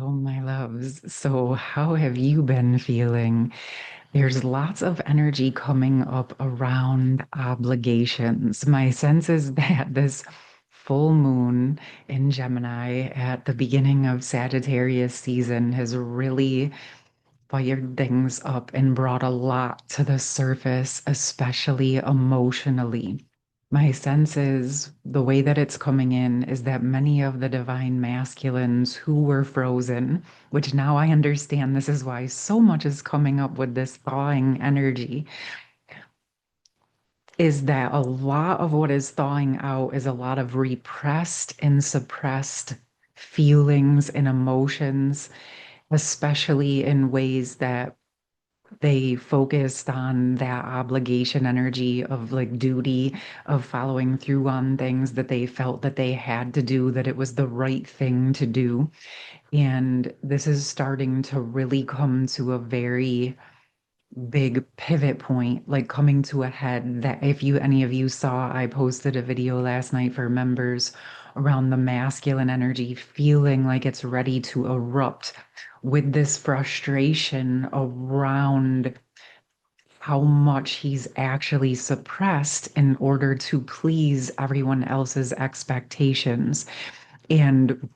Oh, my loves. So, how have you been feeling? There's lots of energy coming up around obligations. My sense is that this full moon in Gemini at the beginning of Sagittarius season has really fired things up and brought a lot to the surface, especially emotionally. My sense is the way that it's coming in is that many of the divine masculines who were frozen, which now I understand this is why so much is coming up with this thawing energy, is that a lot of what is thawing out is a lot of repressed and suppressed feelings and emotions, especially in ways that they focused on that obligation energy of like duty, of following through on things that they felt that they had to do, that it was the right thing to do. And this is starting to really come to a very big pivot point, like coming to a head that if you any of you saw, I posted a video last night for members around the masculine energy feeling like it's ready to erupt with this frustration around how much he's actually suppressed in order to please everyone else's expectations and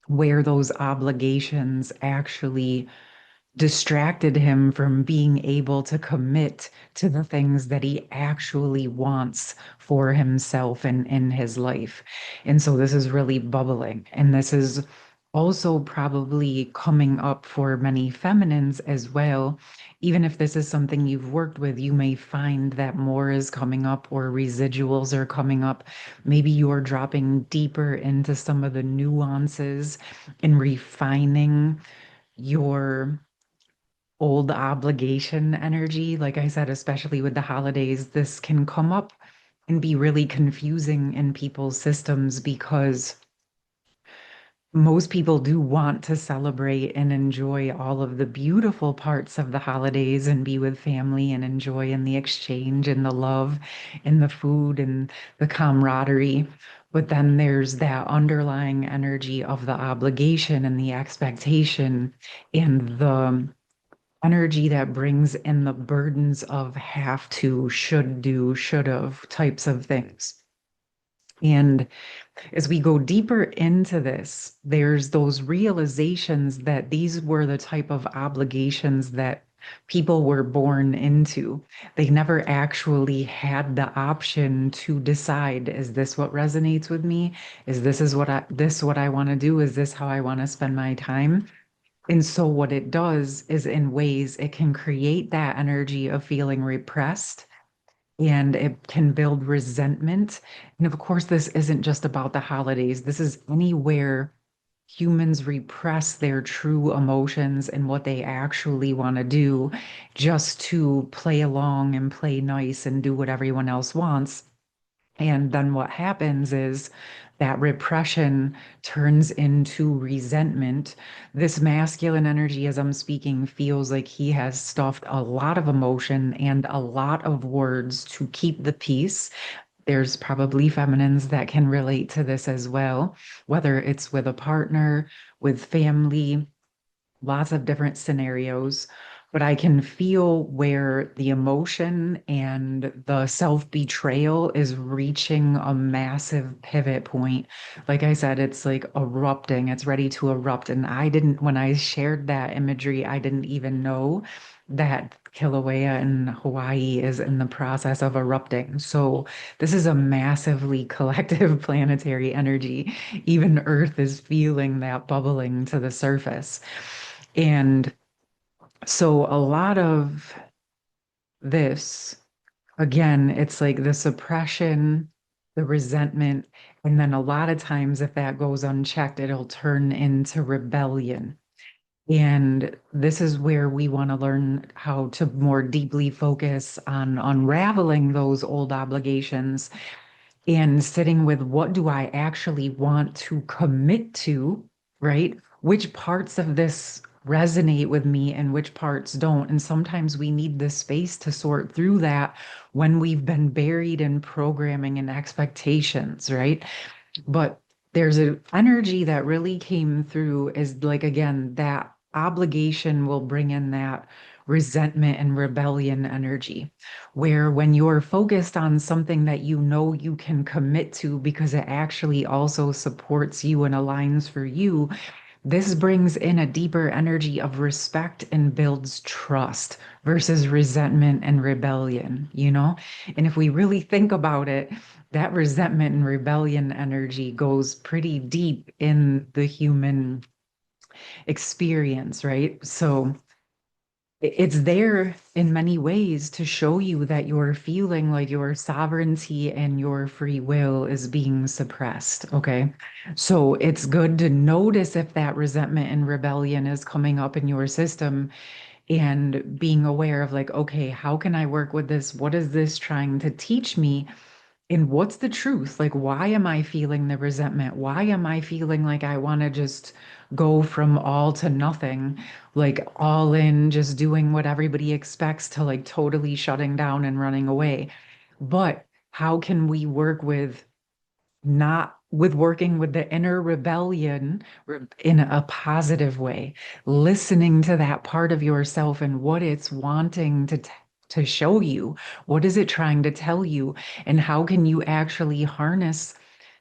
where those obligations actually distracted him from being able to commit to the things that he actually wants for himself and in his life. And so this is really bubbling. And this is also probably coming up for many feminines as well. Even if this is something you've worked with, you may find that more is coming up or residuals are coming up. Maybe you're dropping deeper into some of the nuances and refining your old obligation energy. Like I said, especially with the holidays, this can come up and be really confusing in people's systems because most people do want to celebrate and enjoy all of the beautiful parts of the holidays and be with family and enjoy in the exchange and the love and the food and the camaraderie. But then there's that underlying energy of the obligation and the expectation and the energy that brings in the burdens of have to, should do, should have types of things. And as we go deeper into this, there's those realizations that these were the type of obligations that people were born into. They never actually had the option to decide, is this what resonates with me? Is this what I want to do? Is this how I want to spend my time? And so what it does is in ways it can create that energy of feeling repressed and it can build resentment. And of course, this isn't just about the holidays. This is anywhere humans repress their true emotions and what they actually want to do just to play along and play nice and do what everyone else wants. And then what happens is that repression turns into resentment. This masculine energy, as I'm speaking, feels like he has stuffed a lot of emotion and a lot of words to keep the peace. There's probably feminines that can relate to this as well, whether it's with a partner, with family, lots of different scenarios, but I can feel where the emotion and the self-betrayal is reaching a massive pivot point. Like I said, it's like erupting, it's ready to erupt. And when I shared that imagery, I didn't even know that Kilauea in Hawaii is in the process of erupting. So this is a massively collective planetary energy. Even Earth is feeling that bubbling to the surface. And so a lot of this, again, it's like the suppression, the resentment, and then a lot of times if that goes unchecked, it'll turn into rebellion. And this is where we want to learn how to more deeply focus on unraveling those old obligations and sitting with what do I actually want to commit to, right? Which parts of this resonate with me and which parts don't. And sometimes we need the space to sort through that when we've been buried in programming and expectations, right? But there's an energy that really came through is like, again, that obligation will bring in that resentment and rebellion energy, where when you're focused on something that you know you can commit to because it actually also supports you and aligns for you, this brings in a deeper energy of respect and builds trust versus resentment and rebellion, you know? And if we really think about it, that resentment and rebellion energy goes pretty deep in the human experience, right? So it's there in many ways to show you that you're feeling like your sovereignty and your free will is being suppressed. Okay. So it's good to notice if that resentment and rebellion is coming up in your system and being aware of, like, okay, how can I work with this? What is this trying to teach me? And what's the truth? Like, why am I feeling the resentment? Why am I feeling like I want to just go from all to nothing, like all in, just doing what everybody expects to like totally shutting down and running away? But how can we work with not with working with the inner rebellion in a positive way, listening to that part of yourself and what it's wanting to show you? What is it trying to tell you? And how can you actually harness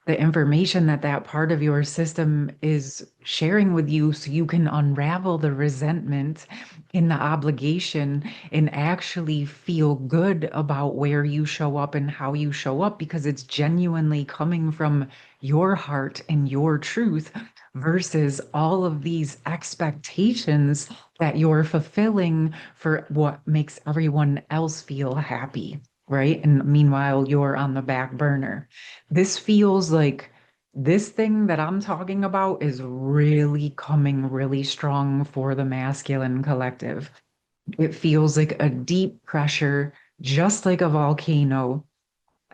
the information that that part of your system is sharing with you so you can unravel the resentment in the obligation and actually feel good about where you show up and how you show up because it's genuinely coming from your heart and your truth versus all of these expectations that you're fulfilling for what makes everyone else feel happy, right? And meanwhile, you're on the back burner. This feels like this thing that I'm talking about is really coming really strong for the masculine collective. It feels like a deep pressure, just like a volcano,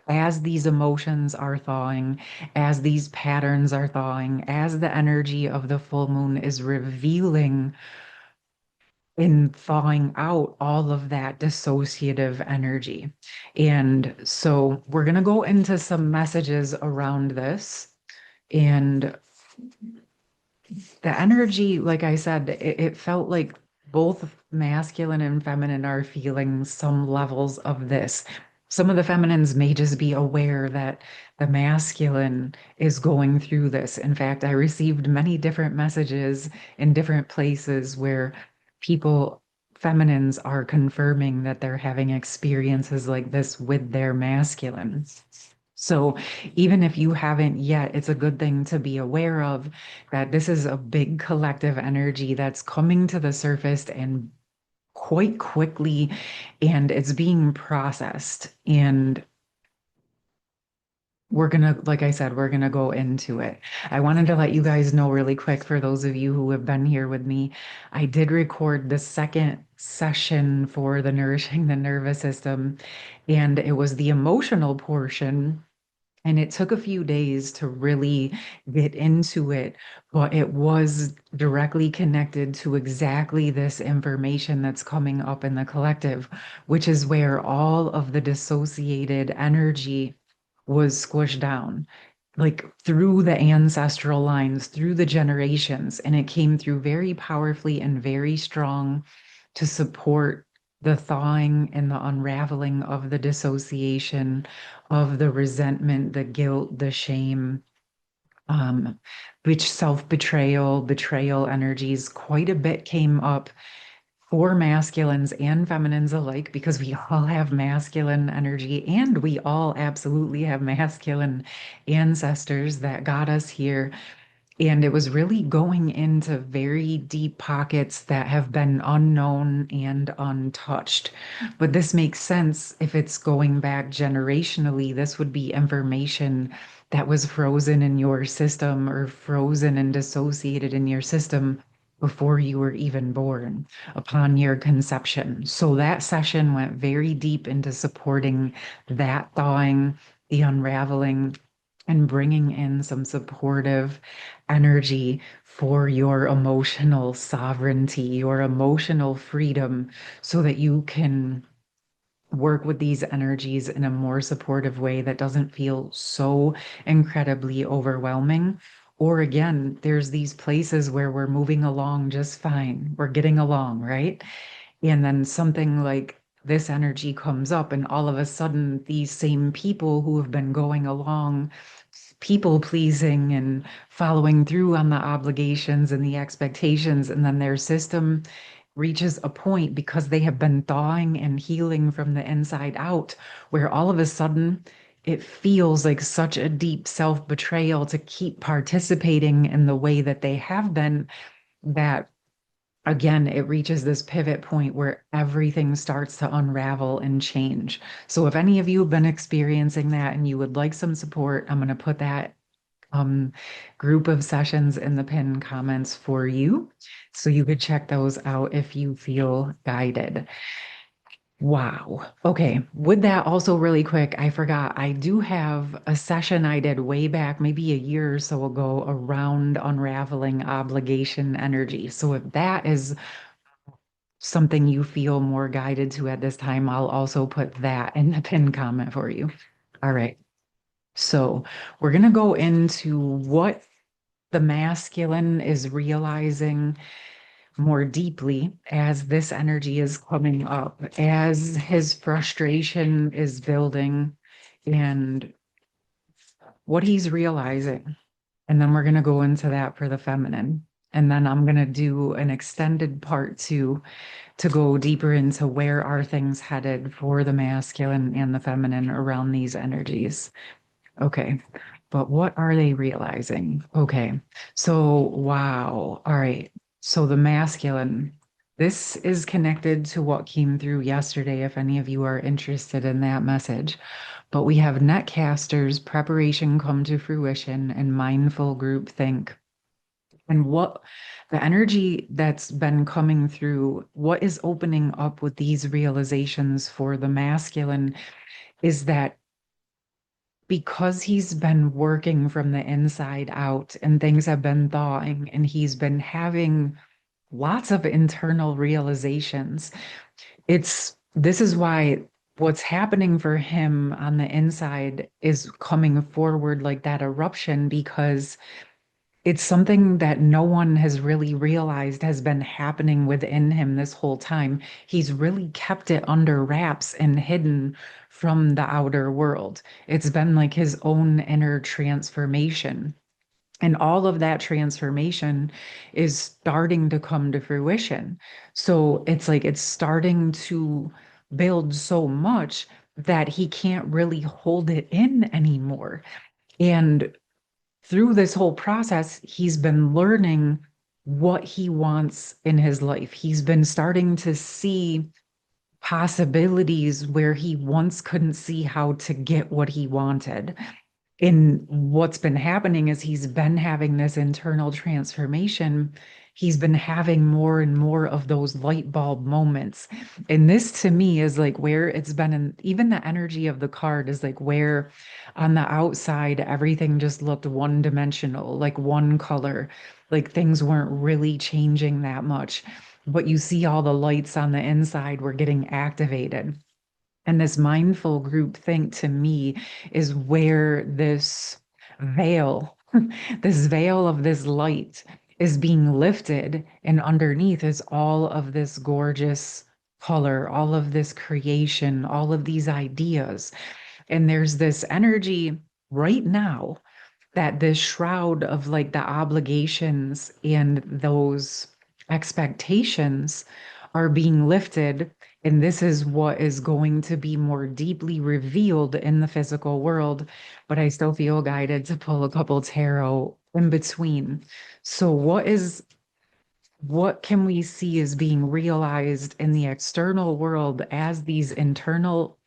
as these emotions are thawing, as these patterns are thawing, as the energy of the full moon is revealing and thawing out all of that dissociative energy. And so we're going to go into some messages around this. And the energy, like I said, it felt like both masculine and feminine are feeling some levels of this. Some of the feminines may just be aware that the masculine is going through this. In fact, I received many different messages in different places where people, feminines, are confirming that they're having experiences like this with their masculine. So even if you haven't yet, it's a good thing to be aware of that this is a big collective energy that's coming to the surface and quite quickly, and it's being processed. And we're gonna, like I said, we're gonna go into it. I wanted to let you guys know really quick, for those of you who have been here with me, I did record the second session for the Nourishing the Nervous System, and it was the emotional portion. And it took a few days to really get into it, but it was directly connected to exactly this information that's coming up in the collective, which is where all of the dissociated energy was squished down, like through the ancestral lines, through the generations. And it came through very powerfully and very strong to support the thawing and the unraveling of the dissociation, of the resentment, the guilt, the shame, which self-betrayal, betrayal energies. Quite a bit came up for masculines and feminines alike because we all have masculine energy and we all absolutely have masculine ancestors that got us here. And it was really going into very deep pockets that have been unknown and untouched. But this makes sense if it's going back generationally. This would be information that was frozen in your system or frozen and dissociated in your system before you were even born, upon your conception. So that session went very deep into supporting that thawing, the unraveling, and bringing in some supportive energy for your emotional sovereignty, your emotional freedom, so that you can work with these energies in a more supportive way that doesn't feel so incredibly overwhelming. Or again, there's these places where we're moving along just fine. We're getting along, right? And then something like this energy comes up, and all of a sudden, these same people who have been going along, people pleasing and following through on the obligations and the expectations, and then their system reaches a point because they have been thawing and healing from the inside out, where all of a sudden it feels like such a deep self betrayal to keep participating in the way that they have been, that again, it reaches this pivot point where everything starts to unravel and change. So, if any of you have been experiencing that and you would like some support, I'm going to put that um, group of sessions in the pinned comments for you. So, you could check those out if you feel guided. Wow. Okay. With that, also really quick, I forgot I do have a session I did way back, maybe a year or so ago, around unraveling obligation energy. So if that is something you feel more guided to at this time, I'll also put that in the pinned comment for you. All right. So we're going to go into what the masculine is realizing more deeply as this energy is coming up, as his frustration is building, and what he's realizing. And then we're going to go into that for the feminine. And then I'm going to do an extended part two to go deeper into where are things headed for the masculine and the feminine around these energies. Okay. But what are they realizing? Okay. So, wow. All right. So, the masculine, this is connected to what came through yesterday, if any of you are interested in that message. But we have netcasters, preparation come to fruition, and mindful group think. And what the energy that's been coming through, what is opening up with these realizations for the masculine is that because he's been working from the inside out and things have been thawing and he's been having lots of internal realizations, this is why what's happening for him on the inside is coming forward like that eruption, because it's something that no one has really realized has been happening within him this whole time. He's really kept it under wraps and hidden from the outer world. It's been like his own inner transformation. And all of that transformation is starting to come to fruition. So it's like it's starting to build so much that he can't really hold it in anymore. And through this whole process, he's been learning what he wants in his life. He's been starting to see possibilities where he once couldn't see how to get what he wanted. And what's been happening is he's been having this internal transformation. He's been having more and more of those light bulb moments. And this to me is like where it's been, and even the energy of the card is like where on the outside, everything just looked one dimensional, like one color, like things weren't really changing that much. But you see all the lights on the inside were getting activated. And this mindful group think to me is where this veil, this veil of this light is being lifted, and underneath is all of this gorgeous color, all of this creation, all of these ideas. And there's this energy right now that this shroud of like the obligations and those expectations are being lifted. And this is what is going to be more deeply revealed in the physical world. But I still feel guided to pull a couple tarot in between. So, what can we see is being realized in the external world as these internal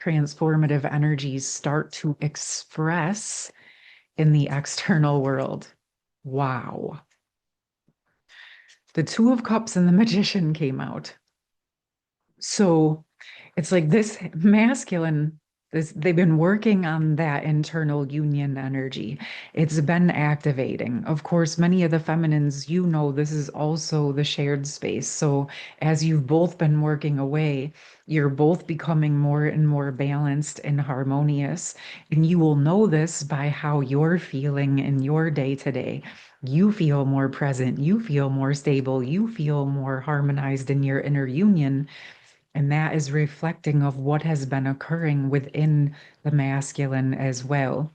transformative energies start to express in the external world? Wow. The Two of Cups and the Magician came out. So it's like this masculine, They've been working on that internal union energy. It's been activating. Of course, many of the feminines, this is also the shared space. So as you've both been working away, you're both becoming more and more balanced and harmonious. And you will know this by how you're feeling in your day to day. You feel more present, you feel more stable, you feel more harmonized in your inner union. And that is reflecting of what has been occurring within the masculine as well.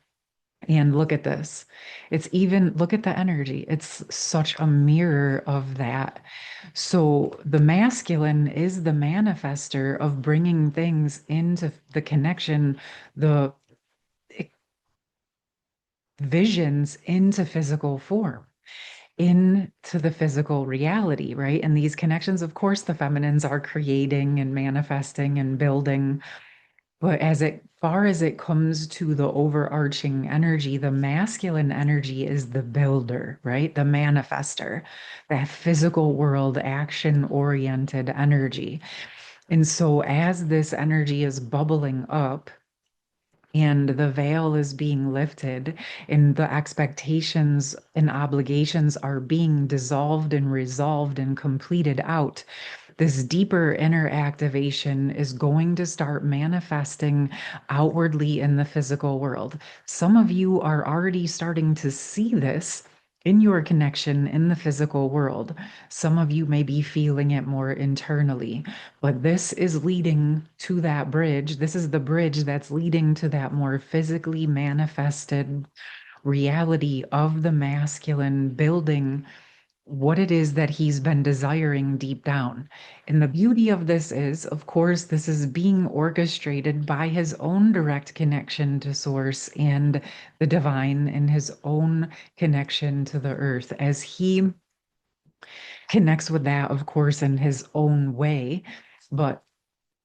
And look at this. Look at the energy. It's such a mirror of that. So the masculine is the manifester of bringing things into the connection, the visions into physical form, into the physical reality, right? And these connections, of course, the feminines are creating and manifesting and building. But as it far as it comes to the overarching energy, the masculine energy is the builder, right? The manifester, that physical world action oriented energy. And so as this energy is bubbling up, and the veil is being lifted, and the expectations and obligations are being dissolved and resolved and completed out. This deeper inner activation is going to start manifesting outwardly in the physical world. Some of you are already starting to see this in your connection in the physical world. Some of you may be feeling it more internally, but this is leading to that bridge. This is the bridge that's leading to that more physically manifested reality of the masculine building what it is that he's been desiring deep down. And the beauty of this is, of course, this is being orchestrated by his own direct connection to source and the divine and his own connection to the earth as he connects with that, of course, in his own way. But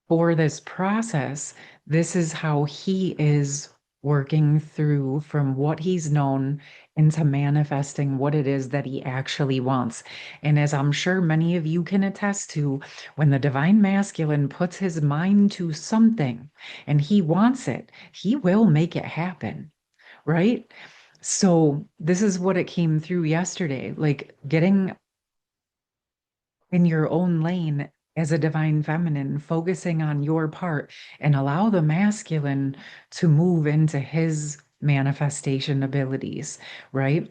for this process, this is how he is working through from what he's known into manifesting what it is that he actually wants. And as I'm sure many of you can attest to, when the divine masculine puts his mind to something and he wants it, he will make it happen, right? So this is what it came through yesterday, like getting in your own lane as a divine feminine, focusing on your part and allow the masculine to move into his manifestation abilities, right?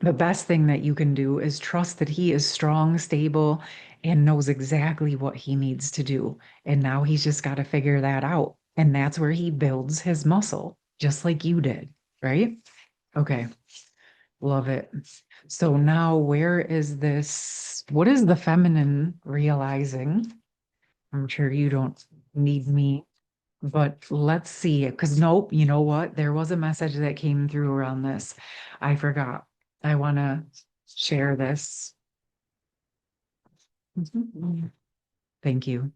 The best thing that you can do is trust that he is strong, stable, and knows exactly what he needs to do. And now he's just got to figure that out. And that's where he builds his muscle, just like you did, right? Okay. Love it. So now, where is this? What is the feminine realizing? I'm sure you don't need me, but let's see. Because nope, you know what? There was a message that came through around this. I forgot. I want to share this. Thank you.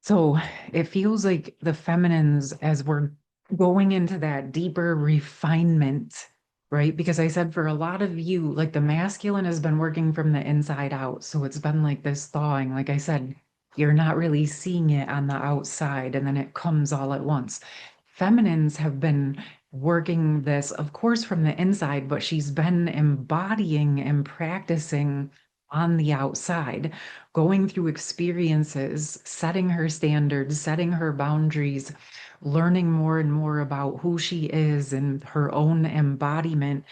So it feels like the feminines, as we're going into that deeper refinement, right? Because I said for a lot of you, like the masculine has been working from the inside out. So it's been like this thawing. Like I said, you're not really seeing it on the outside, and then it comes all at once. Feminines have been working this, of course, from the inside, but she's been embodying and practicing on the outside, going through experiences, setting her standards, setting her boundaries, learning more and more about who she is and her own embodiment.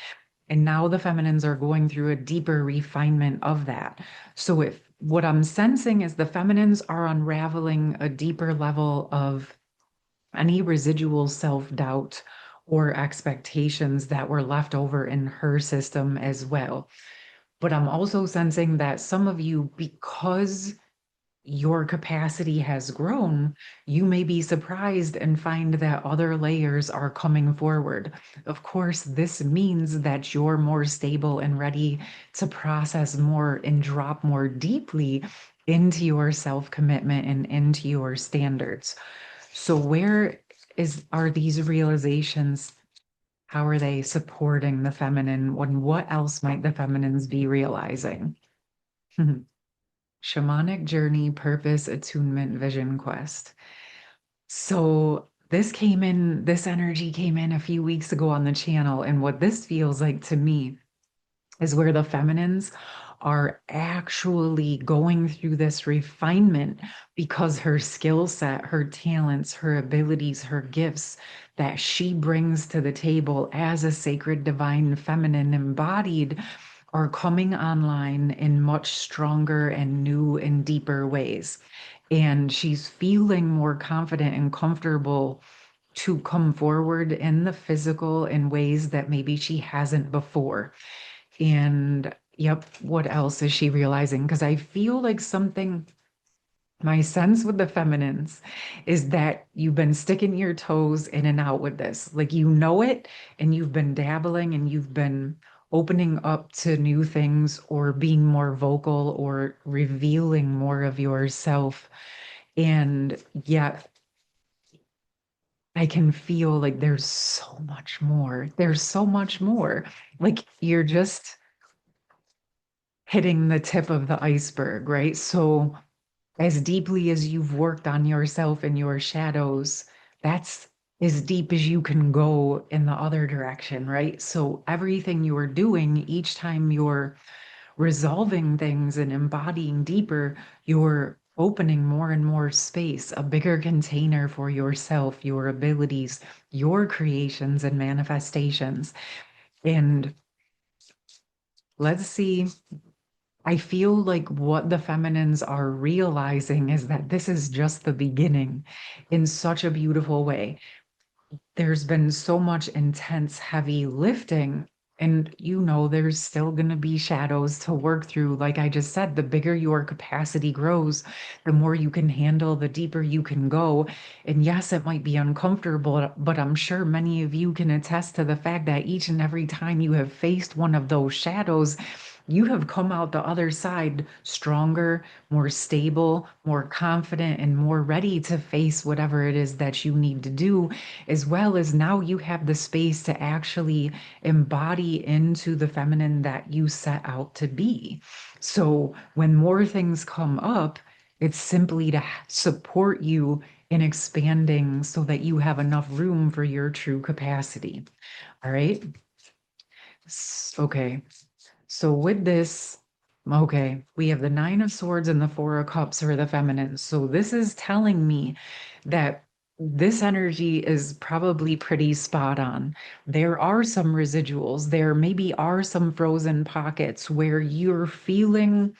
And now the feminines are going through a deeper refinement of that. So if what I'm sensing is the feminines are unraveling a deeper level of any residual self-doubt or expectations that were left over in her system as well. But I'm also sensing that some of you, because your capacity has grown, you may be surprised and find that other layers are coming forward. Of course, this means that you're more stable and ready to process more and drop more deeply into your self-commitment and into your standards. So where are these realizations? How are they supporting the feminine? What else might the feminines be realizing? Shamanic journey, purpose, attunement, vision quest. So this energy came in a few weeks ago on the channel. And what this feels like to me is where the feminines are actually going through this refinement because her skill set, her talents, her abilities, her gifts that she brings to the table as a sacred divine feminine embodied are coming online in much stronger and new and deeper ways. And she's feeling more confident and comfortable to come forward in the physical in ways that maybe she hasn't before. And yep, what else is she realizing? Because I feel like something, my sense with the feminines is that you've been sticking your toes in and out with this. Like you know it, and you've been dabbling and you've been opening up to new things or being more vocal or revealing more of yourself. And yet I can feel like there's so much more. There's so much more. Like you're just hitting the tip of the iceberg, right? So, as deeply as you've worked on yourself and your shadows, that's as deep as you can go in the other direction, right? So, everything you're doing, each time you're resolving things and embodying deeper, you're opening more and more space, a bigger container for yourself, your abilities, your creations and manifestations. And let's see. I feel like what the feminines are realizing is that this is just the beginning in such a beautiful way. There's been so much intense, heavy lifting. And there's still going to be shadows to work through. Like I just said, the bigger your capacity grows, the more you can handle, the deeper you can go. And yes, it might be uncomfortable, but I'm sure many of you can attest to the fact that each and every time you have faced one of those shadows, you have come out the other side stronger, more stable, more confident, and more ready to face whatever it is that you need to do, as well as now you have the space to actually embody into the feminine that you set out to be. So when more things come up, it's simply to support you in expanding so that you have enough room for your true capacity. All right. Okay. So with this, okay, we have the Nine of Swords and the Four of Cups for the feminine. So this is telling me that this energy is probably pretty spot on. There are some residuals. There maybe are some frozen pockets where you're feeling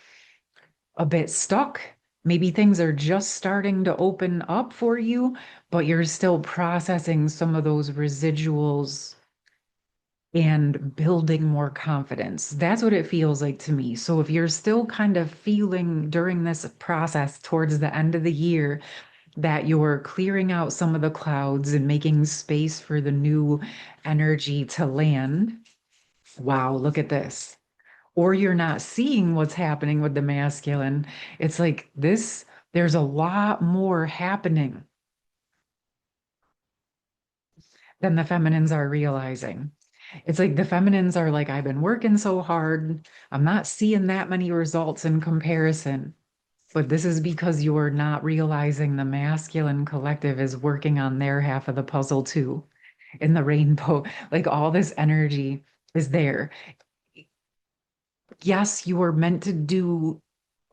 a bit stuck. Maybe things are just starting to open up for you, but you're still processing some of those residuals and building more confidence. That's what it feels like to me. So if you're still kind of feeling during this process towards the end of the year that you're clearing out some of the clouds and making space for the new energy to land, wow, look at this. Or you're not seeing what's happening with the masculine. It's like this, there's a lot more happening than the feminines are realizing. It's like the feminines are like, I've been working so hard. I'm not seeing that many results in comparison. But this is because you're not realizing the masculine collective is working on their half of the puzzle too. In the rainbow, like all this energy is there. Yes, you are meant to do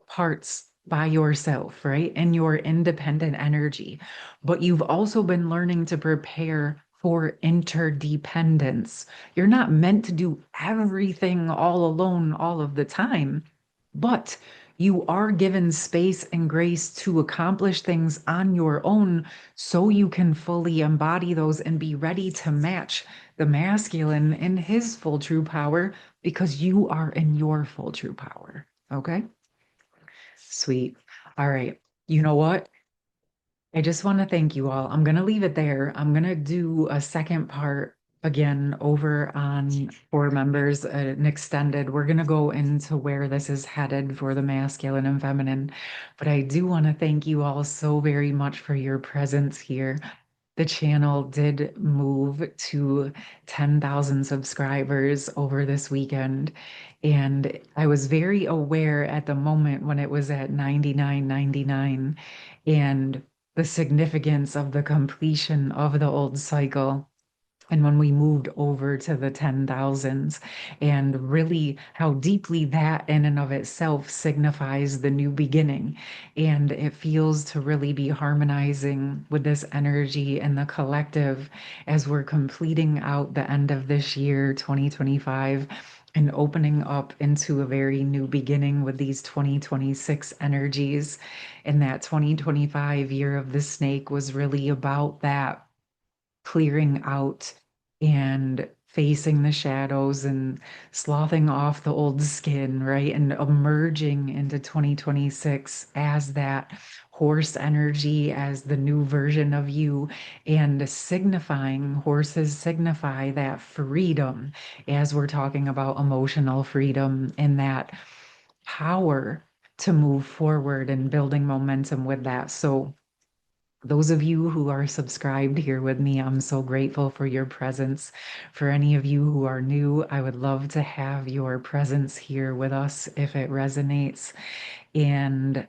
parts by yourself, right? And your independent energy. But you've also been learning to prepare for interdependence. You're not meant to do everything all alone all of the time, but you are given space and grace to accomplish things on your own so you can fully embody those and be ready to match the masculine in his full true power because you are in your full true power. Okay? Sweet. All right. You know what? I just want to thank you all. I'm going to leave it there. I'm going to do a second part again over on for members, an extended. We're going to go into where this is headed for the masculine and feminine. But I do want to thank you all so very much for your presence here. The channel did move to 10,000 subscribers over this weekend. And I was very aware at the moment when it was at 99.99. And the significance of the completion of the old cycle. And when we moved over to the 10,000s, and really how deeply that in and of itself signifies the new beginning. And it feels to really be harmonizing with this energy and the collective as we're completing out the end of this year, 2025. And opening up into a very new beginning with these 2026 energies. And that 2025 year of the snake was really about that clearing out and facing the shadows and sloughing off the old skin, right? And emerging into 2026 as that horse energy, as the new version of you, and signifying horses signify that freedom as we're talking about emotional freedom and that power to move forward and building momentum with that. So, those of you who are subscribed here with me, I'm so grateful for your presence. For any of you who are new, I would love to have your presence here with us if it resonates. And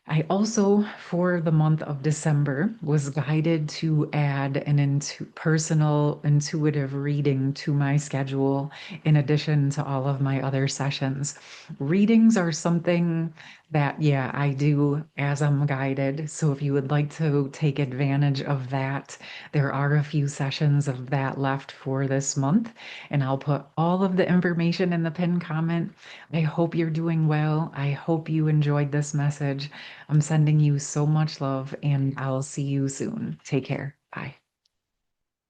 I also, for the month of December, was guided to add an personal intuitive reading to my schedule in addition to all of my other sessions. Readings are something that, yeah, I do as I'm guided. So if you would like to take advantage of that, there are a few sessions of that left for this month, and I'll put all of the information in the pinned comment. I hope you're doing well. I hope you enjoyed this message. I'm sending you so much love, and I'll see you soon. Take care. Bye.